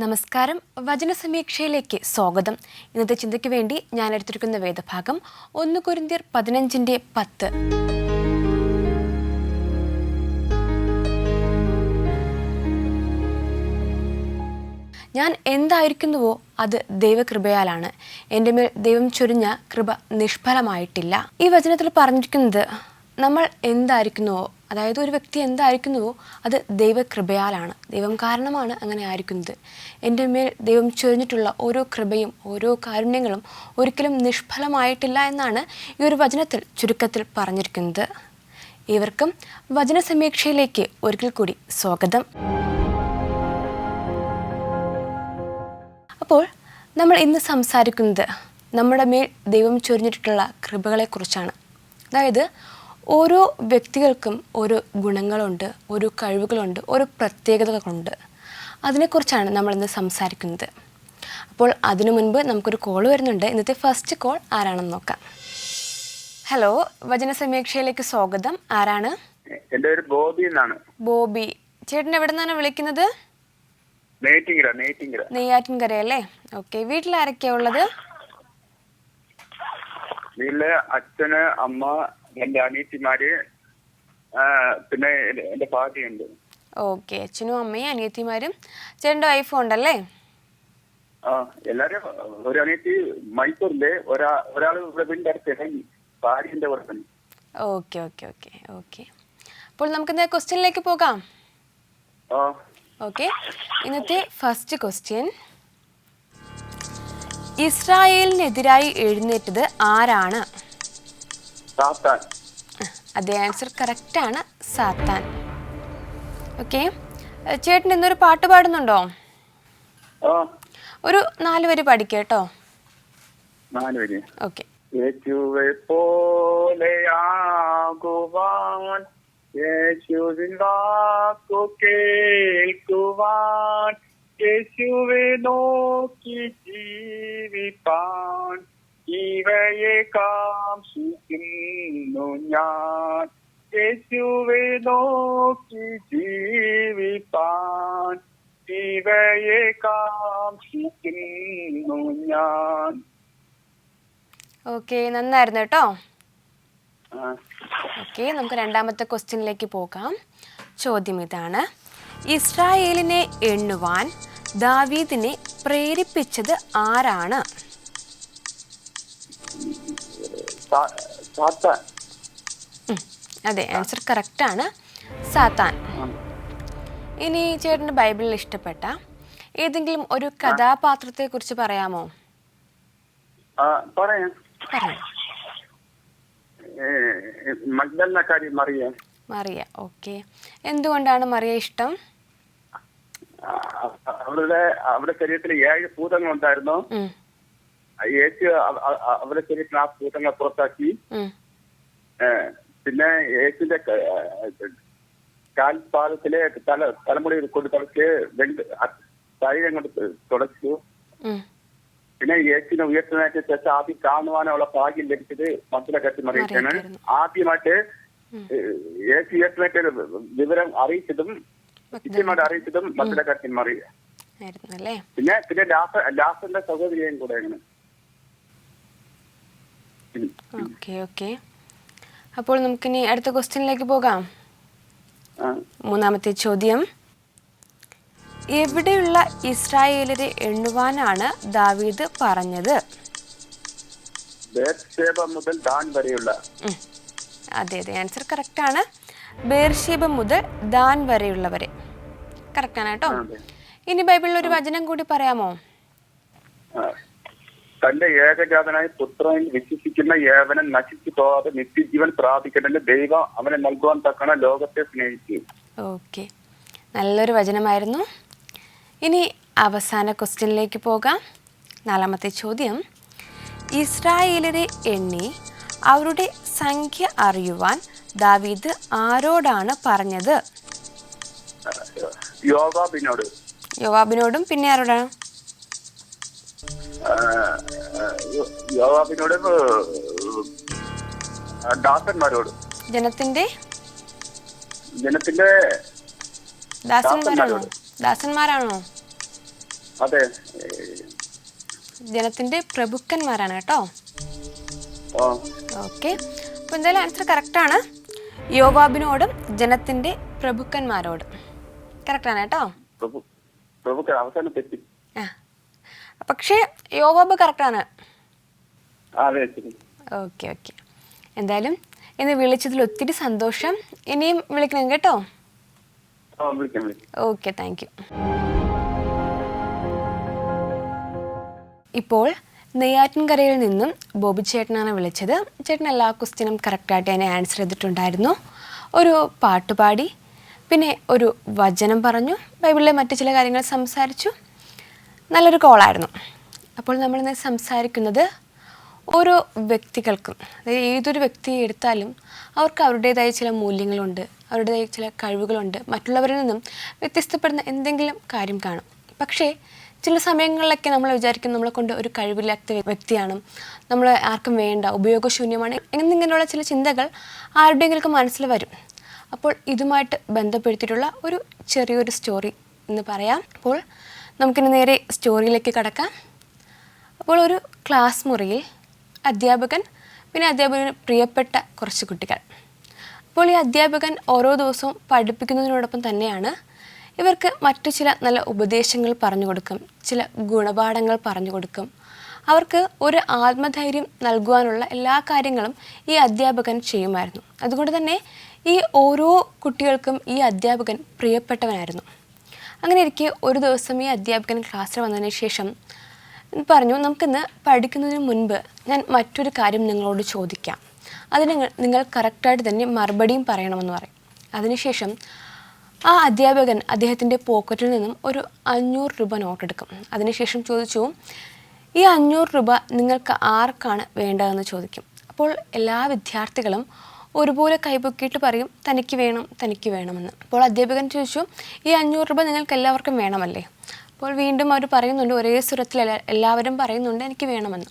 നമസ്കാരം. വചനസമീക്ഷയിലേക്ക് സ്വാഗതം. ഇന്നത്തെ ചിന്തയ്ക്ക് വേണ്ടി ഞാൻ എടുത്തിരിക്കുന്ന വേദഭാഗം 1 കൊരിന്ത്യർ 15:10. ഞാൻ എന്തായിരിക്കുന്നുവോ അത് ദൈവകൃപയാലാണ്. എൻ്റെ മേൽ ദൈവം ചൊരിഞ്ഞ കൃപ നിഷ്ഫലമായിട്ടില്ല. ഈ വചനത്തിൽ പറഞ്ഞിരിക്കുന്നത് നമ്മൾ എന്തായിരിക്കുന്നുവോ, അതായത് ഒരു വ്യക്തി എന്തായിരിക്കുന്നുവോ അത് ദൈവകൃപയാലാണ്. ദൈവം കാരണമാണ് അങ്ങനെ ആയിരിക്കുന്നത്. എൻ്റെ മേൽ ദൈവം ചൊരിഞ്ഞിട്ടുള്ള ഓരോ കൃപയും ഓരോ കാരുണ്യങ്ങളും ഒരിക്കലും നിഷ്ഫലമായിട്ടില്ല എന്നാണ് ഈ ഒരു വചനത്തിൽ ചുരുക്കത്തിൽ പറഞ്ഞിരിക്കുന്നത്. ഏവർക്കും വചനസമീക്ഷയിലേക്ക് ഒരിക്കൽ കൂടി സ്വാഗതം. അപ്പോൾ നമ്മൾ ഇന്ന് സംസാരിക്കുന്നത് നമ്മുടെ മേൽ ദൈവം ചൊരിഞ്ഞിട്ടുള്ള കൃപകളെക്കുറിച്ചാണ്. അതായത് ഓരോ വ്യക്തികൾക്കും ഓരോ ഗുണങ്ങളുണ്ട്, ഓരോ കഴിവുകളുണ്ട്, ഓരോ പ്രത്യേകതകളുണ്ട്. അതിനെക്കുറിച്ചാണ് നമ്മളിന്ന് സംസാരിക്കുന്നത്. അപ്പോൾ അതിനു മുൻപ് നമുക്കൊരു കോൾ വരുന്നുണ്ട്. ഇന്നത്തെ ഫസ്റ്റ് കോൾ ആരാണെന്ന് നോക്കാം. ഹലോ, വചനസമീക്ഷയിലേക്ക് സ്വാഗതം. ആരാണ്? എൻ്റെ പേര് ബോബി എന്നാണ്. ബോബി ചേട്ടൻ എവിടെ നിന്നാണ് വിളിക്കുന്നത്? നെയ്യാറ്റിൻകര അല്ലേ? ഓക്കെ. വീട്ടിൽ ആരൊക്കെയാ ഉള്ളത്? വീട്ടില് അച്ഛന്, അമ്മ, എന്റെ അനിയത്തിമാര്, പിന്നെ എന്റെ ഭാര്യയുണ്ട്. ഓക്കെ. അച്ഛനും അമ്മയും അനിയത്തിമാരും ചേട്ടൻ്റെ വൈഫും ഉണ്ടല്ലേ? എല്ലാരും. ഒരു അനിയത്തി മൈസൂരില്, ഒരാള് ഇവിടെ വീടിന്റെ അടുത്ത്, ഭാര്യന്റെ ഇവിടെ തന്നെ. Okay okay okay okay. അപ്പോൾ നമുക്ക് ക്വസ്റ്റ്യനിലേക്ക് പോകാം. ഓക്കെ. ഇന്നത്തെ ഫസ്റ്റ് ക്വസ്റ്റ്യൻ, ഇസ്രായേലിനെതിരായി എഴുന്നേറ്റത് ആരാണ്? സാത്താൻ. അതേ, ആൻസർ കറക്റ്റാണ്, സാത്താൻ. ഓക്കെ. ചേട്ടൻ ഇന്നൊരു പാട്ട് പാടുന്നുണ്ടോ? ഒരു 4 വരി പഠിക്കേട്ടോ. 4 വരി. ഓക്കെ. യേശുവെ പോലെയാകുവാൻ, യേശുവിൻ വാക്കു കേൾക്കുവാൻ, യേശുവെ നോക്കി ജീവിപ്പാൻ, ഇവയെ കാംക്ഷിക്കുന്നു ഞാൻ. യേശുവെ നോക്കി ജീവിപ്പാൻ, ഇവയെ കാംക്ഷിക്കുന്നു ഞാൻ. ഓക്കെ, നന്നായിരുന്നു കേട്ടോ. ഓക്കെ, നമുക്ക് രണ്ടാമത്തെ ക്വസ്റ്റ്യനിലേക്ക് പോകാം. ചോദ്യം ഇതാണ്, ഇസ്രായേലിനെ എണ്ണുവാൻ ദാവീദിനെ പ്രേരിപ്പിച്ചത് ആരാണ്? അതെ, ആൻസർ കറക്റ്റാണ്, സാത്താൻ. ഇനി ചേട്ടൻ്റെ ബൈബിളിൽ ഇഷ്ടപ്പെട്ട ഏതെങ്കിലും ഒരു കഥാപാത്രത്തെ കുറിച്ച് പറയാമോ? പറയാം. മറിയ. ഓക്കെ. എന്തുകൊണ്ടാണ് മറിയ ഇഷ്ടം? അവരുടെ ശരീരത്തിൽ 7 ഭൂതങ്ങൾ ഉണ്ടായിരുന്നു. യേശു അവരുടെ ശരീരത്തിൽ ആ ഭൂതങ്ങളെ പുറത്താക്കി. പിന്നെ യേശുവിന്റെ കാൽപാദത്തിലെ തലമുടി കൊണ്ട് തുടച്ച് ശരീരം കൊണ്ട് തുടച്ചു. പിന്നെ യേശുവിനെ ഉയർത്തുന്നതിന് ശേഷം ആദ്യം കാണുവാനുള്ള ഭാഗ്യം ലഭിച്ചത് മഗ്ദല കത്തി മറിയക്കാണ്. ആദ്യമായിട്ട് യേശു ഉയർത്തുന്നതിന്റെ വിവരം അറിയിച്ചതും മഗ്ദല കത്തി മറിയ. പിന്നെ ലാസന്റെ സഹോദരിയും കൂടെ. Okay okay. അപ്പോൾ നമുക്കിനി അടുത്ത ക്വസ്റ്റ്യനിലേക്ക് പോകാം. മൂന്നാമത്തെ ചോദ്യം, എവിടെയുള്ള ഇസ്രായേലരെ എണ്ണുവാനാണ് ദാവീദ് പറഞ്ഞത്? മുതൽ ദാൻ വരെയുള്ള. അതെ അതെ, ആൻസർ കറക്റ്റാണ്, ബേർഷേബ മുതൽ ദാൻ വരെയുള്ളവരെ. കറക്റ്റാണ് കേട്ടോ. ഇനി ബൈബിളിൽ ഒരു വചനം കൂടി പറയാമോ? തന്റെ ഏകജാതനായ പുത്രനിൽ വിശ്വസിക്കുന്ന ഏവനും നശിച്ചു പോകാതെ നിത്യജീവൻ പ്രാപിക്കണമെന്ന് ദൈവം അവനെ നൽകുവാൻ തക്കണ ലോകത്തെ സ്നേഹിച്ചു. ഓക്കെ, നല്ലൊരു വചനമായിരുന്നു. ഇനി അവസാന ക്വസ്റ്റ്യനിലേക്ക് പോകാം. 4ാമത്തെ ചോദ്യം, ഇസ്രായേലരെ എണ്ണി അവരുടെ സംഖ്യ അറിയുവാൻ ദാവീദ് ആരോടാണ് പറഞ്ഞത്? യോവാബിനോടും പിന്നെ ആരോടാണ്? യോവാബിനോടും ദാസന്മാരോടും. ജനത്തിന്റെ ദാസന്മാരാണോ? അതെ. ജനത്തിന്റെ പ്രഭുക്കന്മാരാണ് കേട്ടോ. ആ ഓക്കെ, അപ്പോൾ എന്തായാലും ആൻസർ കറക്റ്റാണ്. യോവാബിനോടും ജനത്തിന്റെ പ്രഭുക്കന്മാരോടും കറക്റ്റാണ് കേട്ടോ. പ്രഭുക്ക അവസാനം തെറ്റി. ആ, പക്ഷേ യോവാബ് കറക്റ്റാണ്. അതെ. ഓക്കെ ഓക്കെ, എന്തായാലും ഇന്ന് വിളിച്ചതിൽ ഒത്തിരി സന്തോഷം. ഇനിയും വിളിക്കണം കേട്ടോ. Okay, thank you. ഇപ്പോൾ നെയ്യാറ്റിൻകരയിൽ നിന്നും ബോബി ചേട്ടനാണ് വിളിച്ചത്. ചേട്ടൻ എല്ലാ ക്വസ്റ്റ്യനും കറക്റ്റായിട്ട് തന്നെ ആൻസർ ചെയ്തിട്ടുണ്ടായിരുന്നു. ഒരു പാട്ടുപാടി, പിന്നെ ഒരു വചനം പറഞ്ഞു, ബൈബിളിലെ മറ്റു ചില കാര്യങ്ങൾ സംസാരിച്ചു. നല്ലൊരു കോളായിരുന്നു. അപ്പോൾ നമ്മളിന്ന് സംസാരിക്കുന്നത് ഓരോ വ്യക്തികൾക്കും, അതായത് ഏതൊരു വ്യക്തിയെ എടുത്താലും അവർക്ക് അവരുടേതായ ചില മൂല്യങ്ങളുണ്ട്, അവരുടേതായ ചില കഴിവുകളുണ്ട്, മറ്റുള്ളവരിൽ നിന്നും വ്യത്യസ്തപ്പെടുന്ന എന്തെങ്കിലും കാര്യം കാണും. പക്ഷേ ചില സമയങ്ങളിലൊക്കെ നമ്മൾ വിചാരിക്കും നമ്മളെ കൊണ്ട് ഒരു കഴിവില്ലാത്ത വ്യക്തിയാണ്, നമ്മൾ ആർക്കും വേണ്ട, ഉപയോഗശൂന്യമാണ് എന്നിങ്ങനെയുള്ള ചില ചിന്തകൾ ആരുടെയെങ്കിലും മനസ്സിൽ വരും. അപ്പോൾ ഇതുമായിട്ട് ബന്ധപ്പെടുത്തിയിട്ടുള്ള ഒരു ചെറിയൊരു സ്റ്റോറി എന്ന് പറയാം. അപ്പോൾ നമുക്കിനി നേരെ സ്റ്റോറിയിലേക്ക് കടക്കാം. അപ്പോൾ ഒരു ക്ലാസ് മുറിയിൽ അധ്യാപകൻ, പിന്നെ അധ്യാപകന് പ്രിയപ്പെട്ട കുറച്ച് കുട്ടികൾ. അപ്പോൾ ഈ അധ്യാപകൻ ഓരോ ദിവസവും പഠിപ്പിക്കുന്നതിനോടൊപ്പം തന്നെയാണ് ഇവർക്ക് മറ്റു ചില നല്ല ഉപദേശങ്ങൾ പറഞ്ഞു കൊടുക്കും, ചില ഗുണപാഠങ്ങൾ പറഞ്ഞു കൊടുക്കും. അവർക്ക് ഒരു ആത്മധൈര്യം നൽകുവാനുള്ള എല്ലാ കാര്യങ്ങളും ഈ അധ്യാപകൻ ചെയ്യുമായിരുന്നു. അതുകൊണ്ട് തന്നെ ഈ ഓരോ കുട്ടികൾക്കും ഈ അധ്യാപകൻ പ്രിയപ്പെട്ടവനായിരുന്നു. അങ്ങനെ ഇരിക്കെ ഒരു ദിവസം ഈ അധ്യാപകൻ ക്ലാസ്സിൽ വന്നതിന് ശേഷം പറഞ്ഞു, നമുക്കിന്ന് പഠിക്കുന്നതിന് മുൻപ് ഞാൻ മറ്റൊരു കാര്യം നിങ്ങളോട് ചോദിക്കാം, അതിന് നിങ്ങൾ കറക്റ്റായിട്ട് തന്നെ മറുപടിയും പറയണമെന്ന് പറയും. അതിനുശേഷം ആ അധ്യാപകൻ അദ്ദേഹത്തിൻ്റെ പോക്കറ്റിൽ നിന്നും ഒരു 500 രൂപ നോട്ടെടുക്കും. അതിനുശേഷം ചോദിച്ചു, ഈ 500 രൂപ നിങ്ങൾക്ക് ആർക്കാണ് വേണ്ടതെന്ന് ചോദിക്കും. അപ്പോൾ എല്ലാ വിദ്യാർത്ഥികളും ഒരുപോലെ കൈപൊക്കിയിട്ട് പറയും, തനിക്ക് വേണം, തനിക്ക് വേണമെന്ന്. അപ്പോൾ അധ്യാപകൻ ചോദിച്ചു, ഈ 500 രൂപ നിങ്ങൾക്ക് എല്ലാവർക്കും വേണമല്ലേ? അപ്പോൾ വീണ്ടും അവർ പറയുന്നുണ്ട്, ഒരേ സ്വരത്തിൽ എല്ലാവരും പറയുന്നുണ്ട് എനിക്ക് വേണമെന്ന്.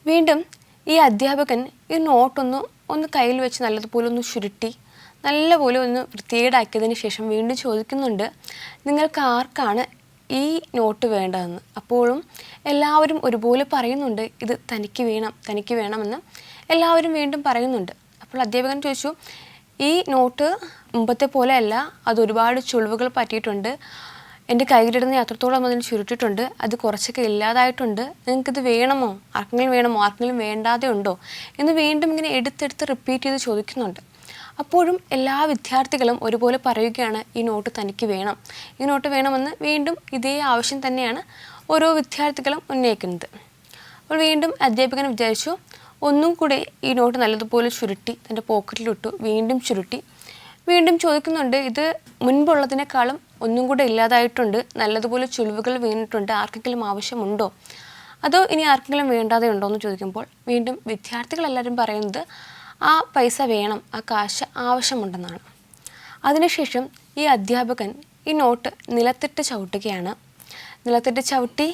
വീണ്ടും ഈ അധ്യാപകൻ ഈ നോട്ടൊന്ന് കയ്യിൽ വെച്ച് നല്ലതുപോലെ ഒന്ന് ചുരുട്ടി നല്ലപോലെ ഒന്ന് വൃത്തികേടാക്കിയതിന് ശേഷം വീണ്ടും ചോദിക്കുന്നുണ്ട്, നിങ്ങൾക്ക് ആർക്കാണ് ഈ നോട്ട് വേണ്ടതെന്ന്. അപ്പോഴും എല്ലാവരും ഒരുപോലെ പറയുന്നുണ്ട്, ഇത് തനിക്ക് വേണം, തനിക്ക് വേണമെന്ന് എല്ലാവരും വീണ്ടും പറയുന്നുണ്ട്. അപ്പോൾ അധ്യാപകൻ ചോദിച്ചു, ഈ നോട്ട് മുമ്പത്തെ പോലെ അല്ല, അത് ഒരുപാട് ചുളിവുകൾ പറ്റിയിട്ടുണ്ട്, എൻ്റെ കയ്യിലിടുന്ന അത്രത്തോളം അതിന് ചുരുട്ടിട്ടുണ്ട്, അത് കുറച്ചൊക്കെ ഇല്ലാതായിട്ടുണ്ട്, നിങ്ങൾക്കിത് വേണമോ, ആർക്കെങ്കിലും വേണമോ, ആർക്കെങ്കിലും വേണ്ടാതെ ഉണ്ടോ എന്ന് വീണ്ടും ഇങ്ങനെ എടുത്തെടുത്ത് റിപ്പീറ്റ് ചെയ്ത് ചോദിക്കുന്നുണ്ട്. അപ്പോഴും എല്ലാ വിദ്യാർത്ഥികളും ഒരുപോലെ പറയുകയാണ്, ഈ നോട്ട് തനിക്ക് വേണം, ഈ നോട്ട് വേണമെന്ന് വീണ്ടും ഇതേ ആവശ്യം തന്നെയാണ് ഓരോ വിദ്യാർത്ഥികളും ഉന്നയിക്കുന്നത്. അപ്പോൾ വീണ്ടും അധ്യാപകൻ വിചാരിച്ചു, ഒന്നും കൂടെ ഈ നോട്ട് നല്ലതുപോലെ ചുരുട്ടി തൻ്റെ പോക്കറ്റിലിട്ടു, വീണ്ടും ചുരുട്ടി വീണ്ടും ചോദിക്കുന്നുണ്ട്, ഇത് മുൻപുള്ളതിനേക്കാളും ഒന്നും കൂടെ ഇല്ലാതായിട്ടുണ്ട്, നല്ലതുപോലെ ചുളിവുകൾ വീണിട്ടുണ്ട്, ആർക്കെങ്കിലും ആവശ്യമുണ്ടോ, അതോ ഇനി ആർക്കെങ്കിലും വേണ്ടാതെ ഉണ്ടോ എന്ന് ചോദിക്കുമ്പോൾ വീണ്ടും വിദ്യാർത്ഥികളെല്ലാവരും പറയുന്നത് ആ പൈസ വേണം, ആ കാശ് ആവശ്യമുണ്ടെന്നാണ്. അതിനുശേഷം ഈ അധ്യാപകൻ ഈ നോട്ട് നിലത്തിട്ട് ചവിട്ടുകയാണ്. നിലത്തിട്ട് ചവിട്ടി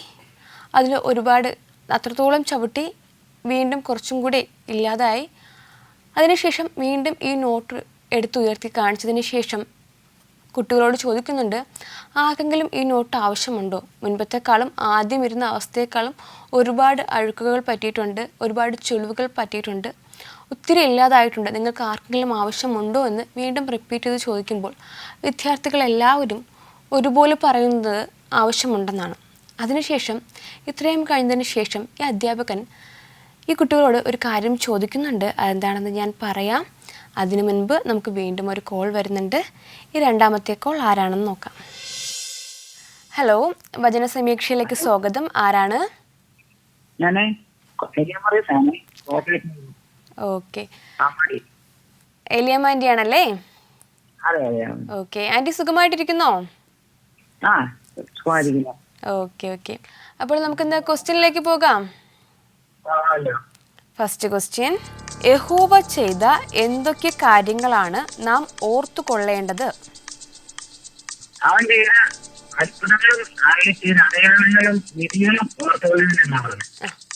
അതിൽ ഒരുപാട് അത്രത്തോളം ചവിട്ടി വീണ്ടും കുറച്ചും കൂടി ഇല്ലാതായി. അതിനുശേഷം വീണ്ടും ഈ നോട്ട് എടുത്തുയർത്തി കാണിച്ചതിന് ശേഷം കുട്ടികളോട് ചോദിക്കുന്നുണ്ട്, ആർക്കെങ്കിലും ഈ നോട്ട് ആവശ്യമുണ്ടോ, മുൻപത്തെക്കാളും ആദ്യം ഇരുന്ന അവസ്ഥയെക്കാളും ഒരുപാട് അഴുക്കുകൾ പറ്റിയിട്ടുണ്ട്, ഒരുപാട് ചുളിവുകൾ പറ്റിയിട്ടുണ്ട്, ഒത്തിരി ഇല്ലാതായിട്ടുണ്ട്, നിങ്ങൾക്ക് ആർക്കെങ്കിലും ആവശ്യമുണ്ടോ എന്ന് വീണ്ടും റിപ്പീറ്റ് ചെയ്ത് ചോദിക്കുമ്പോൾ വിദ്യാർത്ഥികളെല്ലാവരും ഒരുപോലെ പറയുന്നത് ആവശ്യമുണ്ടെന്നാണ്. അതിനുശേഷം ഇത്രയും കഴിഞ്ഞതിന് ശേഷം ഈ അധ്യാപകൻ ഈ കുട്ടികളോട് ഒരു കാര്യം ചോദിക്കുന്നുണ്ട്. അതെന്താണെന്ന് ഞാൻ പറയാം. അതിനു മുൻപ് നമുക്ക് വീണ്ടും ഒരു കോൾ വരുന്നുണ്ട്. ഈ രണ്ടാമത്തെ കോൾ ആരാണെന്ന് നോക്കാം. ഹലോ, വചന സമീക്ഷയിലേക്ക് സ്വാഗതം. ആരാണ്? ഓക്കെ, എലിയമ്മ ആൻറ്റി ആണല്ലേ? ഓക്കെ, ആൻറ്റി സുഖമായിട്ടിരിക്കുന്നോ? ഓക്കെ ഓക്കെ, അപ്പോൾ നമുക്ക് എന്താ ക്വസ്റ്റ്യനിലേക്ക് പോകാം. ഫസ്റ്റ് ക്വസ്റ്റ്യൻ, യഹോവ ചെയ്ത എന്തൊക്കെ കാര്യങ്ങളാണ് നാം ഓർത്തുകൊള്ളേണ്ടത്?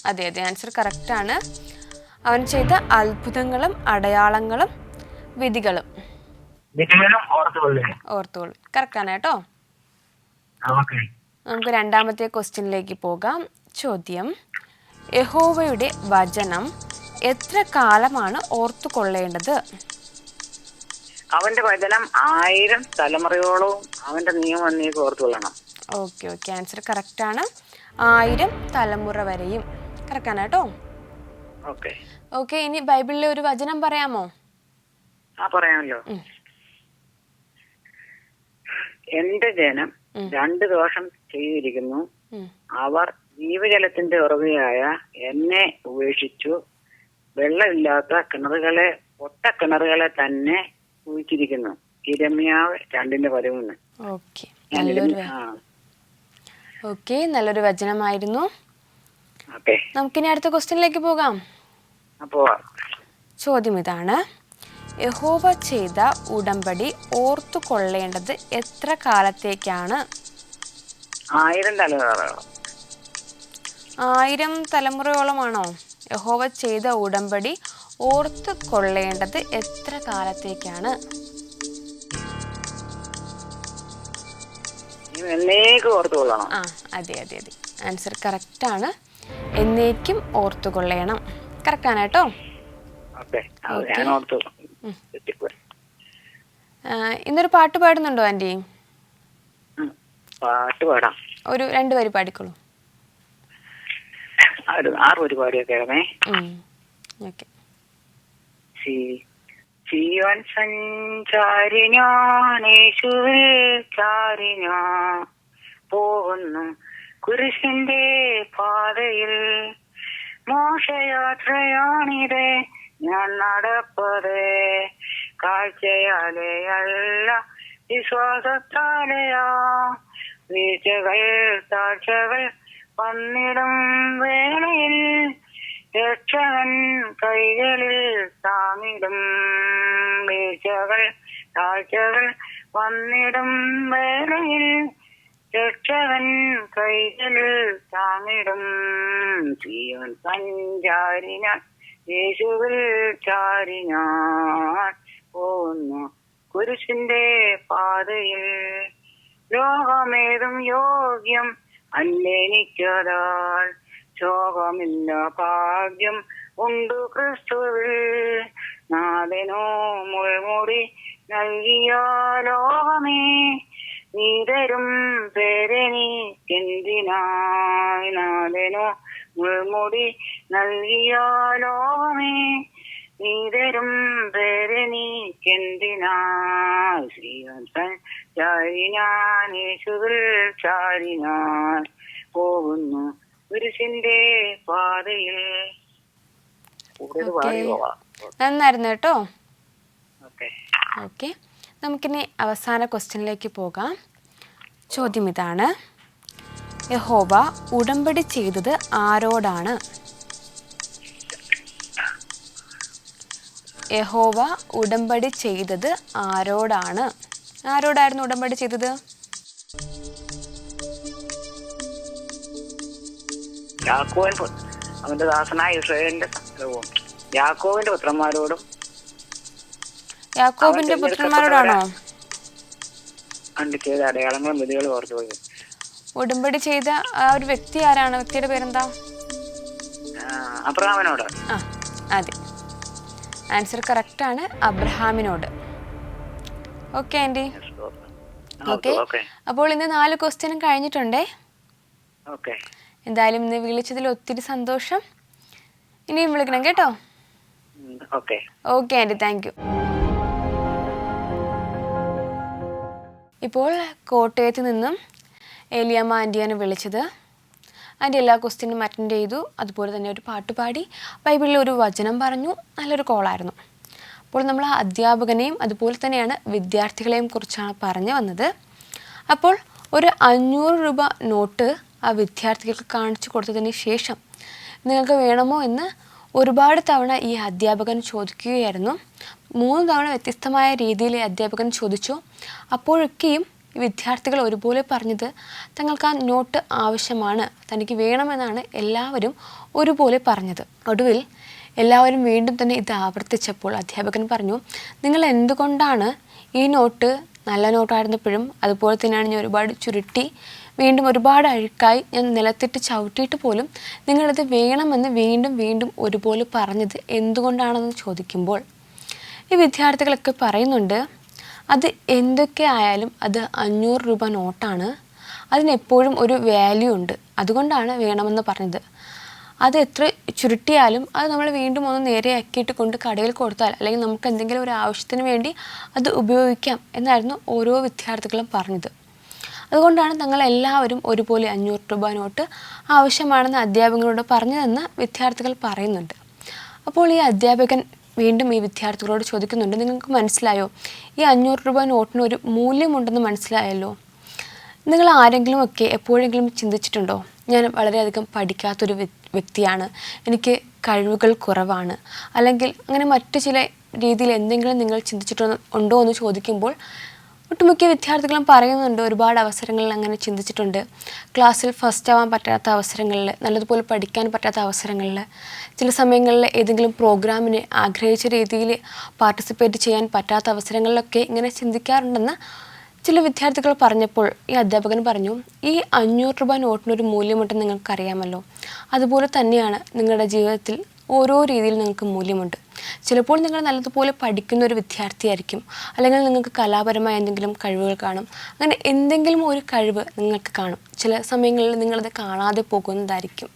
അതെ അതെ, ആൻസർ കറക്റ്റ് ആണ്. അവൻ ചെയ്ത അത്ഭുതങ്ങളും അടയാളങ്ങളും വിധികളും ഓർത്തുകൊള്ളു. കറക്റ്റ് ആണ് കേട്ടോ. നമുക്ക് രണ്ടാമത്തെ ക്വസ്റ്റ്യനിലേക്ക് പോകാം. ചോദ്യം: യഹോവയുടെ വചനം എത്ര കാലമാണ് ഓർത്തുകൊള്ളേണ്ടത്? അവന്റെ വചനം 1000 തലമുറയോളവും അവന്റെ നിയമം നീക്ക് ഓർത്തുകൊള്ളണം. ഓക്കെ, ആൻസർ കറക്റ്റാണ്. 1000 തലമുറ വരെയും കറക്റ്റാണ് കേട്ടോ. ഓക്കെ, ഇനി ബൈബിളിലെ ഒരു വചനം പറയാമോ? പറയാമല്ലോ. എന്റെ ജനം 2 ദോഷം ചെയ്തിരിക്കുന്നു. അവർ ജീവജലത്തിന്റെ ഉറവയായ എന്നെ ഉപേക്ഷിച്ചു. വെള്ളമില്ലാത്ത കിണറുകളെ, ഒട്ട കിണറുകളെ തന്നെ കുഴിച്ചിരിക്കുന്നു. യിരെമ്യാവ് 2:13. ഓക്കെ, നല്ലൊരു വചനമായിരുന്നു. നമുക്കിനി അടുത്ത ക്വസ്റ്റ്യനിലേക്ക് പോകാം. ചോദ്യം ഇതാണ്: യഹോവ ചെയ്ത ഉടമ്പടി ഓർത്തു കൊള്ളേണ്ടത് എത്ര കാലത്തേക്കാണ്? 1000 തലമുറ. 1000 തലമുറയോളമാണോ? യഹോവ ചെയ്ത ഉടമ്പടി ഓർത്തു കൊള്ളേണ്ടത് എത്ര കാലത്തേക്കാണ്? അതെ, ആൻസർ കറക്റ്റാണ്. എന്നേക്കും ഓർത്തുകൊള്ളണം. കറക്റ്റാണ് കേട്ടോ. ഇന്നൊരു പാട്ട് പാടുന്നുണ്ടോ ആന്റി? പാട്ട് പാടാം. ഒരു 2 വരി പാടിക്കോളൂ. 6 വരി പാടിയൊക്കെ. ജീവൻ സഞ്ചാരി ഞാൻ, യേശുവിൽ ചാരി ഞാൻ പോകുന്നു കുരിശിന്റെ പാതയിൽ. മോക്ഷയാത്രയാണിതേ ഞാൻ നടപ്പത്, കാഴ്ചയാലെയല്ല വിശ്വാസത്താലെയാ. വീഴ്ചകൾ താഴ്ചകൾ വന്നിടും വേളയിൽ രക്ഷകൻ കൈകളിൽ താങ്ങിടും. വീഴ്ചകൾ താഴ്ചകൾ വന്നിടും വേളയിൽ രക്ഷകൻ കൈകളിൽ താങ്ങിടും. ജീവൻ സഞ്ചാരി ഞാൻ, യേശുവിൽ ചാരി ഞാൻ പോകുന്നു കുരിശിന്റെ പാതയിൽ. ലോകമേതും യോഗ്യം അല്ലെനിക്കതാൽ, ശോകമില്ല ഭാഗ്യം ഉണ്ടു ക്രിസ്തുവിൽ. നാഥനോ മുൾമുടി നൽകിയ ലോകമേ, നീതരും പേരെനിക്കെന്തിനായി. നാഥനോ മുൾമുടി നൽകിയ ലോകമേ, നീതരും പേരെനിക്കെന്തിനായി. ശ്രീവൻ ചാരി ഞാൻ, യേശുവിൽ ചാരി ഞാൻ പോകുന്നു കുരിശിന്റെ പാതയിൽ. നന്നായിരുന്നു കേട്ടോ. ഓക്കെ, നമുക്കിനി അവസാന ക്വസ്റ്റ്യനിലേക്ക് പോകാം. ചോദ്യം ഇതാണ്: യഹോവ ഉടമ്പടി ചെയ്തത് ആരോടാണ്? യഹോവ ഉടമ്പടി ചെയ്തത് ആരോടാണ്? ആരോടായിരുന്നു ഉടമ്പടി ചെയ്തത്? അവന്റെ ദാസനായ ഇസ്രായേലിന്റെ യാക്കോബിന്റെ പുത്രന്മാരോടും. യാക്കോബിന്റെ പുത്രന്മാരോടാണോ ചെയ്ത അടയാളങ്ങളും വിധികളും ഓർത്തു പോയി? ഉടമ്പടി ചെയ്ത ആ ഒരു വ്യക്തി ആരാണ്? വ്യക്തിയുടെ പേരെന്താ? അബ്രഹാമിനോട്. അതെ, ആൻസർ കറക്റ്റാണ്, അബ്രഹാമിനോട്. Okay aunty. ഓക്കെ, അപ്പോൾ ഇന്ന് 4 ക്വസ്റ്റ്യനും കഴിഞ്ഞിട്ടുണ്ടേ. എന്തായാലും ഇന്ന് വിളിച്ചതിൽ ഒത്തിരി സന്തോഷം. ഇനിയും വിളിക്കണം കേട്ടോ. Okay aunty, thank you. ഇപ്പോൾ കോട്ടയത്ത് നിന്നും ഏലിയാമ്മ ആൻറ്റിയാണ് വിളിച്ചത്. ആൻറ്റി എല്ലാ ക്വസ്റ്റ്യനും അറ്റൻഡ് ചെയ്തു, അതുപോലെ തന്നെ ഒരു പാട്ട് പാടി, ബൈബിളിൽ ഒരു വചനം പറഞ്ഞു. നല്ലൊരു കോളായിരുന്നു. അപ്പോൾ നമ്മൾ ആ അധ്യാപകനെയും അതുപോലെ തന്നെയാണ് വിദ്യാർത്ഥികളെയും കുറിച്ചാണ് പറഞ്ഞു വന്നത്. അപ്പോൾ ഒരു 500 രൂപ നോട്ട് ആ വിദ്യാർത്ഥികൾക്ക് കാണിച്ചു കൊടുത്തതിന് ശേഷം നിങ്ങൾക്ക് വേണമോ എന്ന് ഒരുപാട് തവണ ഈ അധ്യാപകൻ ചോദിക്കുകയായിരുന്നു. 3 തവണ വ്യത്യസ്തമായ രീതിയിൽ അധ്യാപകൻ ചോദിച്ചു. അപ്പോഴൊക്കെയും വിദ്യാർത്ഥികൾ ഒരുപോലെ പറഞ്ഞത് തങ്ങൾക്ക് ആ നോട്ട് ആവശ്യമാണ്, തനിക്ക് വേണമെന്നാണ് എല്ലാവരും ഒരുപോലെ പറഞ്ഞത്. ഒടുവിൽ എല്ലാവരും വീണ്ടും തന്നെ ഇത് ആവർത്തിച്ചപ്പോൾ അധ്യാപകൻ പറഞ്ഞു, നിങ്ങൾ എന്തുകൊണ്ടാണ് ഈ നോട്ട് നല്ല നോട്ടായിരുന്നപ്പോഴും അതുപോലെ തന്നെയാണ് ഞാൻ ഒരുപാട് ചുരുട്ടി വീണ്ടും ഒരുപാട് അഴുക്കായി ഞാൻ നിലത്തിട്ട് ചവിട്ടിയിട്ട് പോലും നിങ്ങളത് വേണമെന്ന് വീണ്ടും വീണ്ടും ഒരുപോലെ പറഞ്ഞത് എന്തുകൊണ്ടാണെന്ന് ചോദിക്കുമ്പോൾ ഈ വിദ്യാർത്ഥികളൊക്കെ പറയുന്നുണ്ട്, അത് എന്തൊക്കെ ആയാലും അത് 500 രൂപ നോട്ടാണ്, അതിനെപ്പോഴും ഒരു വാല്യൂ ഉണ്ട്, അതുകൊണ്ടാണ് വേണമെന്ന് പറഞ്ഞത്. അത് എത്ര ചുരുട്ടിയാലും അത് നമ്മൾ വീണ്ടും ഒന്ന് നേരെയാക്കിയിട്ട് കൊണ്ട് കടയിൽ കൊടുത്താൽ അല്ലെങ്കിൽ നമുക്ക് എന്തെങ്കിലും ഒരു ആവശ്യത്തിന് വേണ്ടി അത് ഉപയോഗിക്കാം എന്നായിരുന്നു ഓരോ വിദ്യാർത്ഥികളും പറഞ്ഞത്. അതുകൊണ്ടാണ് ഞങ്ങളെല്ലാവരും ഒരുപോലെ 500 രൂപ നോട്ട് ആവശ്യമാണെന്ന് അധ്യാപകരോട് പറഞ്ഞതെന്ന് വിദ്യാർത്ഥികൾ പറയുന്നുണ്ട്. അപ്പോൾ ഈ അധ്യാപകൻ വീണ്ടും ഈ വിദ്യാർത്ഥികളോട് ചോദിക്കുന്നുണ്ട്, നിങ്ങൾക്ക് മനസ്സിലായോ, ഈ 500 രൂപ നോട്ടിന് ഒരു മൂല്യമുണ്ടെന്ന് മനസ്സിലായല്ലോ. നിങ്ങൾ ആരെങ്കിലും ഒക്കെ എപ്പോഴെങ്കിലും ചിന്തിച്ചിട്ടുണ്ടോ, ഞാൻ വളരെയധികം പഠിക്കാത്തൊരു വ്യക്തിയാണ്, എനിക്ക് കഴിവുകൾ കുറവാണ്, അല്ലെങ്കിൽ അങ്ങനെ മറ്റു ചില രീതിയിൽ എന്തെങ്കിലും നിങ്ങൾ ചിന്തിച്ചിട്ടുണ്ടോ എന്ന് ചോദിക്കുമ്പോൾ ഒട്ടുമിക്ക വിദ്യാർത്ഥികളും പറയുന്നുണ്ട് ഒരുപാട് അവസരങ്ങളിൽ അങ്ങനെ ചിന്തിച്ചിട്ടുണ്ട്. ക്ലാസ്സിൽ ഫസ്റ്റ് ആവാൻ പറ്റാത്ത അവസരങ്ങളിൽ, നല്ലതുപോലെ പഠിക്കാൻ പറ്റാത്ത അവസരങ്ങളിൽ, ചില സമയങ്ങളിൽ ഏതെങ്കിലും പ്രോഗ്രാമിന് ആഗ്രഹിച്ച രീതിയിൽ പാർട്ടിസിപ്പേറ്റ് ചെയ്യാൻ പറ്റാത്ത അവസരങ്ങളിലൊക്കെ ഇങ്ങനെ ചിന്തിക്കാറുണ്ടെന്ന് ചില വിദ്യാർത്ഥികൾ പറഞ്ഞപ്പോൾ ഈ അധ്യാപകൻ പറഞ്ഞു, ഈ 500 രൂപ നോട്ടിനൊരു മൂല്യമുണ്ടെന്ന് നിങ്ങൾക്കറിയാമല്ലോ, അതുപോലെ തന്നെയാണ് നിങ്ങളുടെ ജീവിതത്തിൽ ഓരോ രീതിയിൽ നിങ്ങൾക്ക് മൂല്യമുണ്ട്. ചിലപ്പോൾ നിങ്ങൾ നല്ലതുപോലെ പഠിക്കുന്ന ഒരു വിദ്യാർത്ഥിയായിരിക്കും, അല്ലെങ്കിൽ നിങ്ങൾക്ക് കലാപരമായ എന്തെങ്കിലും കഴിവുകൾ കാണും, അങ്ങനെ എന്തെങ്കിലും ഒരു കഴിവ് നിങ്ങൾക്ക് കാണും. ചില സമയങ്ങളിൽ നിങ്ങളത് കാണാതെ പോകുന്നതായിരിക്കും.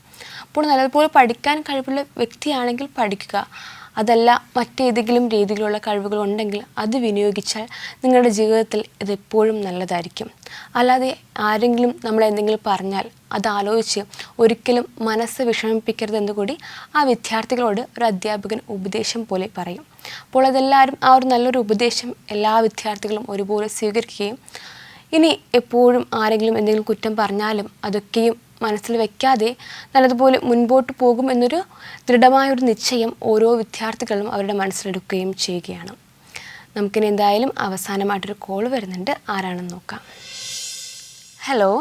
അപ്പോൾ നല്ലതുപോലെ പഠിക്കാൻ കഴിവുള്ള വ്യക്തിയാണെങ്കിൽ പഠിക്കുക, അതല്ല മറ്റേതെങ്കിലും രീതിയിലുള്ള കഴിവുകൾ ഉണ്ടെങ്കിൽ അത് വിനിയോഗിച്ചാൽ നിങ്ങളുടെ ജീവിതത്തിൽ ഇതെപ്പോഴും നല്ലതായിരിക്കും. അല്ലാതെ ആരെങ്കിലും നമ്മളെന്തെങ്കിലും പറഞ്ഞാൽ അതാലോചിച്ച് ഒരിക്കലും മനസ്സ് വിഷമിപ്പിക്കരുതെന്ന് കൂടി ആ വിദ്യാർത്ഥികളോട് ഒരു അധ്യാപകൻ ഉപദേശം പോലെ പറയും. അപ്പോൾ അതെല്ലാവരും ആ ഒരു നല്ലൊരു ഉപദേശം എല്ലാ വിദ്യാർത്ഥികളും ഒരുപോലെ സ്വീകരിക്കുകയും ഇനി എപ്പോഴും ആരെങ്കിലും എന്തെങ്കിലും കുറ്റം പറഞ്ഞാലും അതൊക്കെയും മനസ്സിൽ വയ്ക്കാതെ നല്ലതുപോലെ മുൻപോട്ട് പോകും എന്നൊരു ദൃഢമായൊരു നിശ്ചയം ഓരോ വിദ്യാർത്ഥികളും അവരുടെ മനസ്സിലെടുക്കുകയും ചെയ്യുകയാണ്. നമുക്കിനി എന്തായാലും അവസാനമായിട്ടൊരു കോൾ വരുന്നുണ്ട്, ആരാണെന്ന് നോക്കാം. ഹലോ,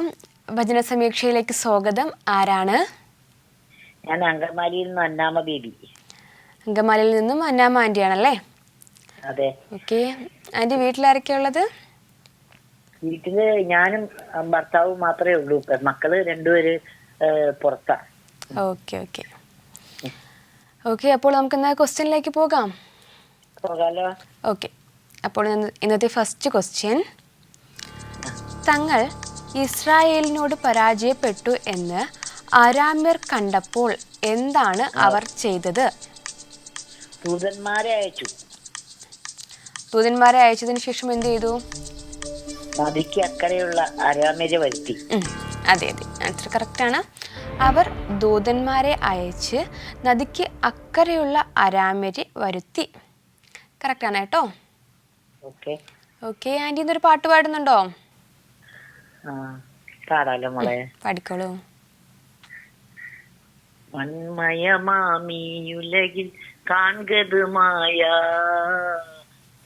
ഭജന സമീക്ഷയിലേക്ക് സ്വാഗതം. ആരാണ്? ഞാൻ അങ്കമാലിയിൽ നിന്ന് അന്നാമ ബേബി. അങ്കമാലിയിൽ നിന്നും അന്നാമ ആൻറ്റിയാണല്ലേ? അതെ. ഓക്കെ, ആൻറ്റി വീട്ടിലാരൊക്കെയാ ഉള്ളത്? വീട്ടില് ഞാനും ഭർത്താവും മാത്രമേ ഉള്ളൂ. മക്കള് രണ്ടുപേര് പുറത്താ. ഓക്കെ ഓക്കെ ഓക്കെ അപ്പോൾ നമുക്ക് ഇന്ന് ക്വസ്റ്റ്യനിലേക്ക് പോകാം. പോകാലോ. ഓക്കെ, അപ്പോൾ ഇന്നത്തെ ഫസ്റ്റ് ക്വസ്റ്റ്യൻ, തങ്ങൾ ഇസ്രായേലിനോട് പരാജയപ്പെട്ടു എന്ന് അരാമ്യർ കണ്ടപ്പോൾ എന്താണ് അവർ ചെയ്തത്? ദൂതന്മാരെ അയച്ചു. ദൂതന്മാരെ അയച്ചതിന് ശേഷം എന്ത് ചെയ്തു? നദിക്ക് അക്കരെയുള്ള അരാമ്യരെ വരുത്തി. അതെ അതെ, ആൻസർ കറക്റ്റാണ്. അവർ ദൂതന്മാരെ അയച്ച് നദിക്ക് അക്കരെയുള്ള അരാമ്യരെ വരുത്തി. കറക്റ്റാണ് കേട്ടോ. ഓക്കെ ഓക്കെ, ആൻറ്റി ഇന്നൊരു പാട്ട് പാടുന്നുണ്ടോ? പാടാലോ മോളെ. പാടിക്കോളൂ. വന്മയമാമിയുലകിൽ കാൺകത് മായ,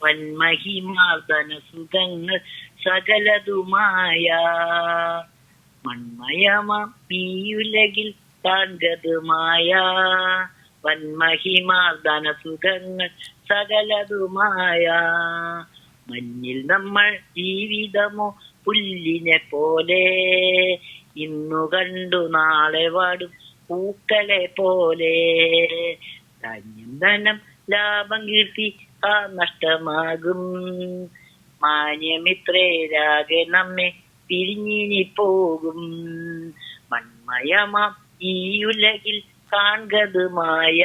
വന്മഹിമാർദ്ദന സുഖങ്ങൾ സകലതുമായ, മൺമയമാമിയുലകിൽ കാൺകത് മായ, വന്മഹിമാർദ്ദന സുഖങ്ങൾ സകലതുമായ, മഞ്ഞിൽ നമ്മൾ ജീവിതമോ പുല്ലിനെ പോലെ, ഇന്നു കണ്ടു നാളെ വാടും പൂക്കളെ പോലെ, ധന്യം ധനം ലാഭം കീർത്തി ആ നഷ്ടമാകും, മാന്യമിത്രേരാകെ നമ്മെ പിരിഞ്ഞിനി പോകും, മൺമയമാം ഈ ഉലകിൽ കാൺകത് മായ,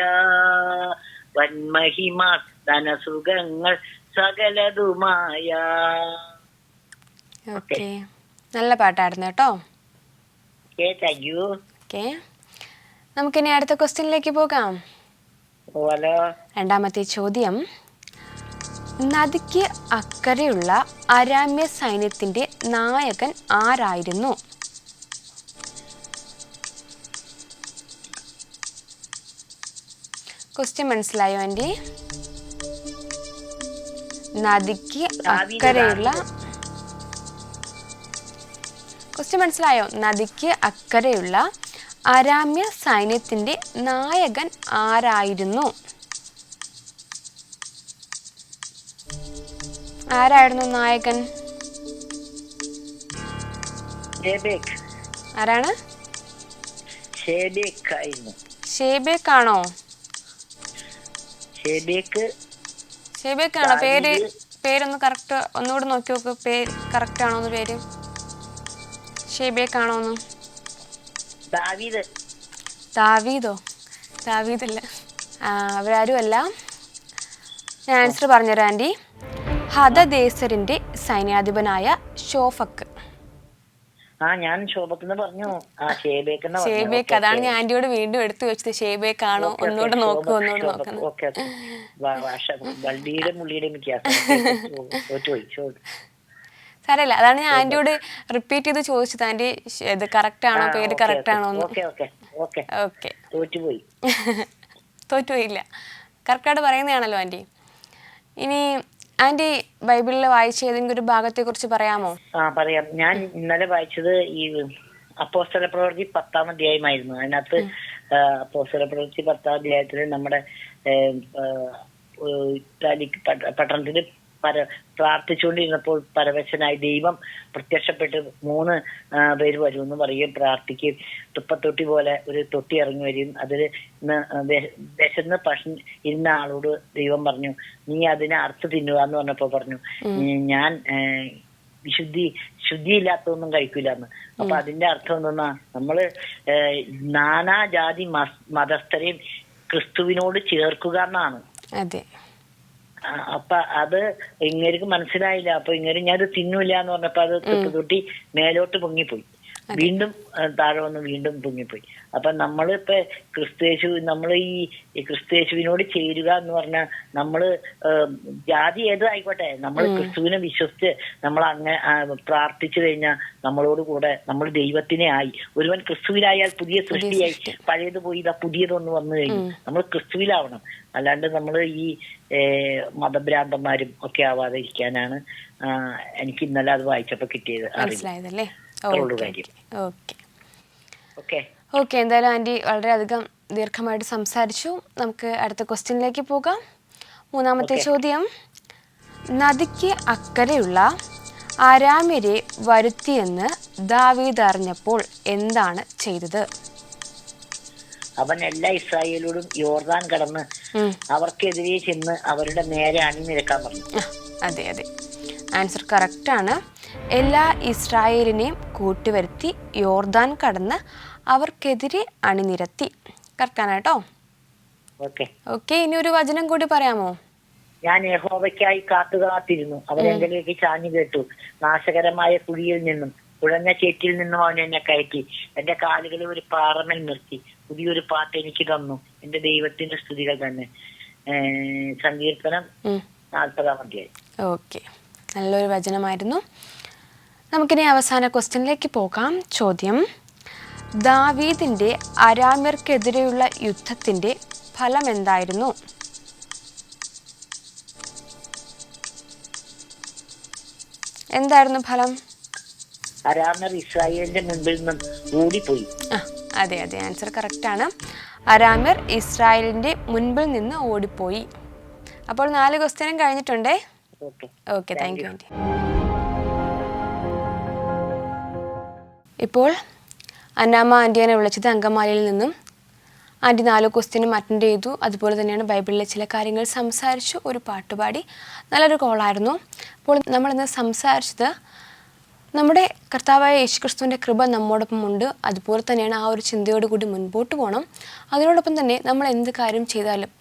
വന്മഹിമാ ധനസുഖങ്ങൾ സകലതുമായ. ഓക്കെ, നല്ല പാട്ടായിരുന്നു കേട്ടോ. Thank you. ഓക്കെ, നമുക്കിനി അടുത്ത ക്വസ്റ്റ്യനിലേക്ക് പോകാം. ഹലോ. രണ്ടാമത്തെ ചോദ്യം, നദിക്ക് അക്കരെയുള്ള അരാമ്യ സൈന്യത്തിന്റെ നായകൻ ആരായിരുന്നു? ക്വസ്റ്റ്യൻ മനസ്സിലായോ ആൻറ്റി? നദിക്ക് അക്കരെയുള്ള ക്വസ്റ്റ്യൻ മനസ്സിലായോ? നദിക്ക് അക്കരെയുള്ള അരാമ്യ സൈന്യത്തിന്റെ നായകൻ ആരായിരുന്നു? ആരായിരുന്നു നായകൻ? ജേബേക്. ആരാണ്? ഷേബേക്കായിരുന്നു. ഷേബേക്കാണോ? ഷേബേക്കാണോ പേര്? പേരൊന്ന് കറക്റ്റ് ഒന്നുകൂടെ നോക്കി നോക്ക്. പേര് കറക്റ്റ് ആണോന്ന്? പേര് ഷേബേക്കാണോന്ന്? ദാവീദോ? ദാവീദല്ല, അവരാരുമല്ല. ഞാൻ ആൻസർ പറഞ്ഞുതരാം ആൻറ്റി. ഹദദേസറിന്റെ സൈന്യാധിപനായ ഷോഫക്ക്. ഞാൻ ശോഭക്കെന്ന് പറഞ്ഞു. ഷേബേക്ക്, അതാണ് ഞാൻ ആന്റിയോട് വീണ്ടും എടുത്തു വെച്ചത്. ഷേബേക്കാണോ ഒന്നുകൂടെ നോക്കൂ, ഒന്നുകൂടെ നോക്കണം. സാരമില്ല, അതാണ് ഞാൻ ആന്റിയോട് റിപ്പീറ്റ് ചെയ്ത് ചോദിച്ചത്. ആന്റി ഇത് കറക്റ്റ് ആണോ, പേര് കറക്റ്റ് ആണോ? ഓക്കെ, തോറ്റുപോയില്ല, കറക്റ്റായിട്ട് പറയുന്നതാണല്ലോ ആന്റി. ഇനി ആന്റി ബൈബിളിൽ വായിച്ച ഏതെങ്കിലും ഒരു ഭാഗത്തെ കുറിച്ച് പറയാമോ? പറയാം. ഞാൻ ഇന്നലെ വായിച്ചത് ഈ അപ്പോസ്തല പ്രവൃത്തി 10-ാം അധ്യായമായിരുന്നു. അതിനകത്ത് അപ്പോസ്തല പ്രവൃത്തി 10-ാം അധ്യായത്തിൽ നമ്മുടെ പട്ടണത്തിൽ പ്രാർത്ഥിച്ചുകൊണ്ടിരുന്നപ്പോൾ പരവശനായി ദൈവം പ്രത്യക്ഷപ്പെട്ട് 3 പേര് വരുമെന്ന് പറയുകയും പ്രാർത്ഥിക്കുകയും തുപ്പത്തൊട്ടി പോലെ ഒരു തൊട്ടി ഇറങ്ങി വരികയും അതിൽ വിശന്ന് ഇരുന്ന ആളോട് ദൈവം പറഞ്ഞു, നീ അതിനെ അറുത്ത് തിന്നുക എന്ന് പറഞ്ഞപ്പോ പറഞ്ഞു, ഞാൻ ശുദ്ധിയില്ലാത്തൊന്നും കഴിക്കില്ലെന്ന്. അപ്പൊ അതിന്റെ അർത്ഥം എന്തെന്നാ, നമ്മള് നാനാജാതി മതസ്ഥരെയും ക്രിസ്തുവിനോട് ചേർക്കുക എന്നാണ്. അതെ. അപ്പൊ അത് ഇങ്ങേർക്ക് മനസ്സിലായില്ല. അപ്പൊ ഇങ്ങനെ ഞാൻ അത് തിന്നൂല എന്ന് പറഞ്ഞപ്പോ അത് തൊട്ടി മേലോട്ട് പൊങ്ങിപ്പോയി, വീണ്ടും താഴെ വന്ന് വീണ്ടും പൊങ്ങിപ്പോയി. അപ്പൊ നമ്മളിപ്പോ നമ്മൾ ഈ ക്രിസ്തുയേശുവിനോട് ചേരുക എന്ന് പറഞ്ഞാൽ നമ്മള് ജാതി ഏത് ആയിക്കോട്ടെ, നമ്മൾ ക്രിസ്തുവിനെ വിശ്വസിച്ച് നമ്മൾ അങ്ങനെ പ്രാർത്ഥിച്ചു കഴിഞ്ഞാൽ നമ്മളോട് കൂടെ നമ്മൾ ദൈവത്തിനെ ആയി. ഒരുവൻ ക്രിസ്തുവിലായാൽ പുതിയ സൃഷ്ടിയായി, പഴയത് പോയി ഇതാ പുതിയതൊന്ന് വന്നു കഴിഞ്ഞു. നമ്മൾ ക്രിസ്തുവിലാവണം, അല്ലാണ്ട് നമ്മൾ ഈ മതഭ്രാന്തന്മാരും ഒക്കെ ആവാതെ ഇരിക്കാനാണ് എനിക്ക് ഇന്നലെ അത് വായിച്ചപ്പോ കിട്ടിയത്. മനസ്സിലായതല്ലേ? ഓക്കെ, എന്തായാലും ആന്റി വളരെയധികം ദീർഘമായിട്ട് സംസാരിച്ചു. നമുക്ക് അടുത്ത ക്വസ്റ്റ്യനിലേക്ക് പോകാം. 3-ാമത്തെ ചോദ്യം, നദിക്ക് അക്കരെയുള്ള അരാമ്യരെ വരുത്തിയെന്ന് ദാവീദ് അറിഞ്ഞപ്പോൾ എന്താണ് ചെയ്തത്? അവൻ എല്ലാ ഇസ്രായേലോടും യോർദാൻ കടന്ന് അവർക്കെതിരെ ചെന്ന് അവരുടെ നേരെ അണിനിരക്കാൻ പറഞ്ഞു. അതെ, ആൻസർ കറക്റ്റ് ആണ്. എല്ലാ ഇസ്രായേലിനെയും കൂട്ടിവരുത്തി യോർദാൻ കടന്ന് അവർക്കെതിരെ അണിനിരത്തി. കറക്റ്റാണ് കേട്ടോ. ഓക്കെ, ഇനി ഒരു വചനം കൂടി പറയാമോ? ഞാൻ യഹോവയ്ക്കായി കാത്തുകാത്തിരുന്നു, അവരെങ്കിലേക്ക് ചാഞ്ഞു കേട്ടു. നാശകരമായ കുഴിയിൽ നിന്നും കുഴഞ്ഞ ചേറ്റിൽ നിന്നും അവൻ എന്നെ കയറ്റി. എന്റെ കാലുകളെ ഒരു പാറമേൽ നിർത്തി. പുതിയൊരു പാട്ട് എനിക്ക് തന്നു. എന്റെ ദൈവത്തിന്റെ സ്തുതികൾ തന്നെ. സങ്കീർത്തനം 40-ാം അധ്യായം. ഓക്കെ, നല്ലൊരു വചനമായിരുന്നു. നമുക്കിനി അവസാന ക്വസ്റ്റ്യനിലേക്ക് പോകാം. ചോദ്യം, ദാവീദിന്റെ അരാമ്യർക്കെതിരെയുള്ള യുദ്ധത്തിന്റെ ഫലം എന്തായിരുന്നു? എന്തായിരുന്നു ഫലം? അരാമ്യർ ഇസ്രായേലിന്റെ മുൻപിൽ നിന്നും ഓടിപ്പോയി. അതെ, ആൻസർ കറക്റ്റ് ആണ്. അരാമ്യർ ഇസ്രായേലിന്റെ മുൻപിൽ നിന്ന് ഓടിപ്പോയി. അപ്പോൾ 4 ക്വസ്റ്റ്യനും കഴിഞ്ഞിട്ടുണ്ടേ. Okay, thank you aunty. ഇപ്പോൾ അന്നാമ്മ ആൻറ്റിയെ വിളിച്ചത് അങ്കമാലിയിൽ നിന്നും. ആൻറ്റി 4 ക്വസ്റ്റ്യനും അറ്റൻഡ് ചെയ്തു. അതുപോലെ തന്നെയാണ് ബൈബിളിലെ ചില കാര്യങ്ങൾ സംസാരിച്ചു, ഒരു പാട്ടുപാടി. നല്ലൊരു കോളായിരുന്നു. അപ്പോൾ നമ്മളിന്ന് സംസാരിച്ചത് നമ്മുടെ കർത്താവായ യേശുക്രിസ്തുവിൻ്റെ കൃപ നമ്മോടൊപ്പം ഉണ്ട്. അതുപോലെ തന്നെയാണ് ആ ഒരു ചിന്തയോടുകൂടി മുൻപോട്ട് പോകണം. അതിനോടൊപ്പം തന്നെ നമ്മൾ എന്ത് കാര്യം ചെയ്താലും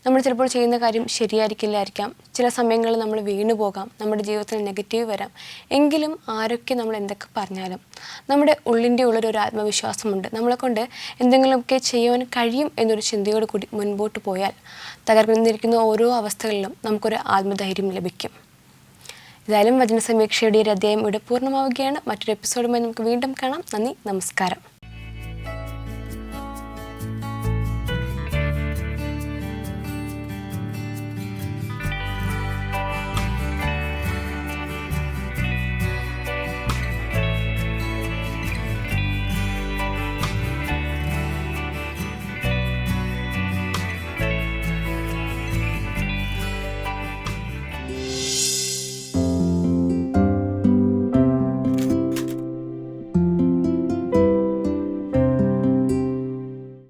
നമ്മൾ ചിലപ്പോൾ ചെയ്യുന്ന കാര്യം ശരിയായിരിക്കില്ലായിരിക്കാം. ചില സമയങ്ങളിൽ നമ്മൾ വീണു പോകാം, നമ്മുടെ ജീവിതത്തിൽ നെഗറ്റീവ് വരാം. എങ്കിലും ആരൊക്കെ നമ്മൾ എന്തൊക്കെ പറഞ്ഞാലും നമ്മുടെ ഉള്ളിൻ്റെ ഉള്ളൊരു ആത്മവിശ്വാസമുണ്ട്. നമ്മളെക്കൊണ്ട് എന്തെങ്കിലുമൊക്കെ ചെയ്യുവാൻ കഴിയും എന്നൊരു ചിന്തയോട് കൂടി മുൻപോട്ട് പോയാൽ തകർന്നിരിക്കുന്ന ഓരോ അവസ്ഥകളിലും നമുക്കൊരു ആത്മധൈര്യം ലഭിക്കും. ഏതായാലും വചന സമീക്ഷയുടെ ഒരു അധ്യായം ഇവിടെ പൂർണ്ണമാവുകയാണ്. മറ്റൊരു എപ്പിസോഡുമായി നമുക്ക് വീണ്ടും കാണാം. നന്ദി, നമസ്കാരം.